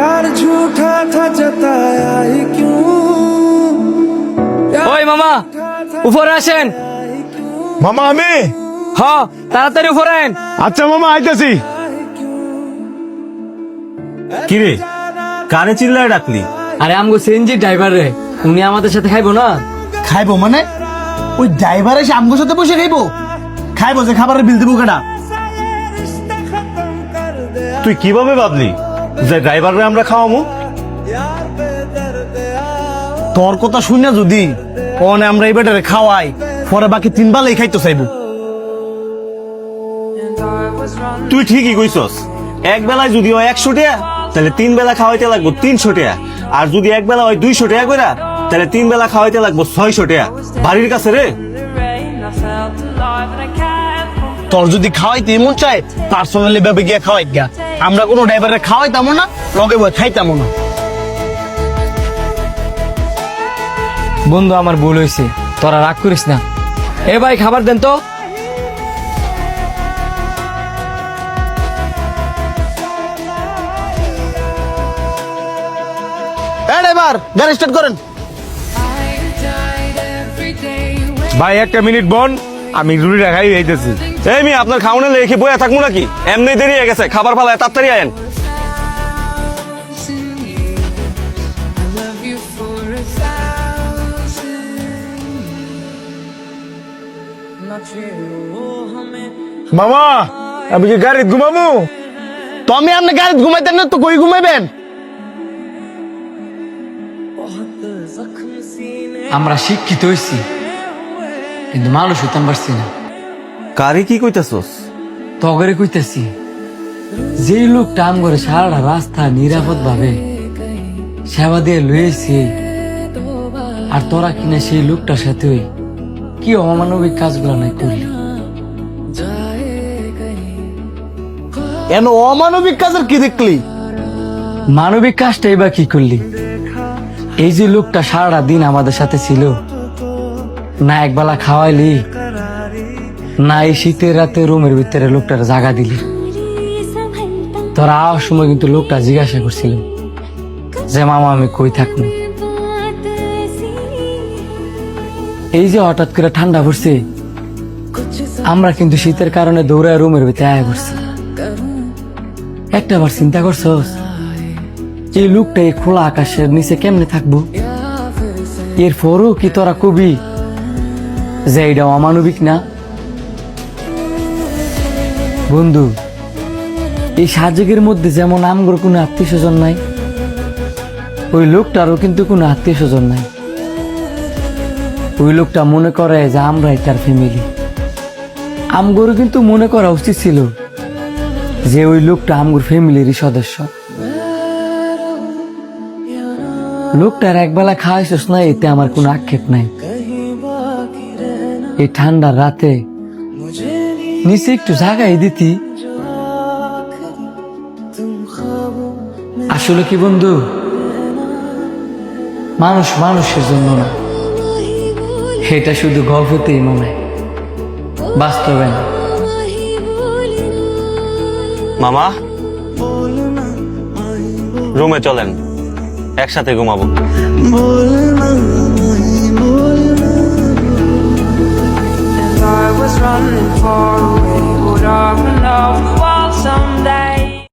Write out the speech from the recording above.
प्यार झूठा था जताया ही क्यों ওই মামা উপরে আসেন। মামা আমি হ্যাঁ তাড়াতাড়ি উপরে আইন। আচ্ছা মামা আইতাছি। কিরে কারে চিল্লায় ডাকলি? আরে আমগো সিএনজি ড্রাইভার রে, উনি আমাদের সাথে খাইবো না? খাইবো মানে ওই ড্রাইভার এসে আমগোর সাথে বসে খাইবো? খাইবো যে খাবারের বিল দেবো কেডা? তুই কিভাবে ভাবলি যে ড্রাইভাররে আমরা খাওয়ামু? তোর কথা শুনে যদি পনে আমরা এই বেটারে খাওয়াই, পরে বাকি 3 বেলাই খাইতো চাইবো। তুই ঠিকই কইছস, এক বেলায় যদি হয় 100 টাকা তাহলে 3 বেলা খাওয়াইতে লাগবো 300 টাকা, আর যদি এক বেলা হয় 200 টাকা কইরা তাহলে 3 বেলা খাওয়াইতে লাগবো 600 টাকা। বাড়ির কাছে রে। তোর যদি খাওয়াইতে মন চায় পার্সোনালি ভাবে গিয়ে খাওয়াই গা, আমরা কোনো ড্রাইভারে খাওয়াইতাম না, লগে বই খাইতাম না। বন্ধু আমার ভুল হয়েছে, তোরা রাগ করিস না। এ ভাই খাবার দেন তো। ড্রাইভার গাড়ি স্টার্ট করেন। ভাই একটা মিনিট বন, আমি রুটি রাখাই যাইতেছি। এই মি আপনার খাওয়ানো লেখে বইয়া থাকবো নাকি? এমনি দেরি হয়ে গেছে, খাবার ফালায় তাড়াতাড়ি আয়েন। মামা আমি কি গাড়ি ঘুমাবো? তো আমি আপনার গাড়ি ঘুমাইতেন না তো কই ঘুমাইবেন? আমরা শিক্ষিত হয়েছি কিন্তু মানুষ হইতাম পারছি না। কারে কি কইতাছস? তগরে কইতেছি, যেই লোকটা আম করে সারাটা রাস্তা নিরাপদ ভাবে সেবা দিয়ে লইয়েছি, আর তোরা কিনা সেই লোকটার সাথে কি অমানবিক কাজগুলো নাই করলি। এন অমানবিক কাজের কি দেখলি? মানবিক কাজটাই বা কি করলি? এই যে লোকটা সারাটা দিন আমাদের সাথে ছিল, না একবেলা খাওয়াইলি, না এই শীতের রাতে রুমের ভিতরে লোকটার জায়গা দিলি। তোরা আওয়ার সময় কিন্তু লোকটা জিজ্ঞাসা করছিল যে মামা আমি কই থাকবো। এই যে হঠাৎ করে ঠান্ডা পড়ছে, আমরা কিন্তু শীতের কারণে দৌড়ায় রুমের ভিতরে আয়া করছি। একটা বার চিন্তা করছস এই লোকটা এই খোলা আকাশের নিচে কেমনে থাকবো? এরপরও কি তোরা কবি যে এটা অমানবিক না? বন্ধু, এই সাজেকের মধ্যে যেমন আমগর কোনো আত্মীয় স্বজন নাই, ওই লোকটারও কিন্তু কোনো আত্মীয় স্বজন নাই। ওই লোকটা মনে করে যে আমরাই তার ফ্যামিলি। আমগরও কিন্তু মনে করা উচিত ছিল যে ওই লোকটা আমগর ফ্যামিলিরই সদস্য। লোকটার একবেলা খাওয়াইছস না, এতে আমার কোনো আক্ষেপ নাই। এই ঠান্ডার রাতে নিচে একটু জায়গায় দিতি। আসলে কি বন্ধু, মানুষ মানুষের জন্য না, এটা শুধু গল্পতেই মনে, বাস্তবে না। মামা রুমে চলেন, একসাথে ঘুমাবো। I was running far away, would I run off the wall someday?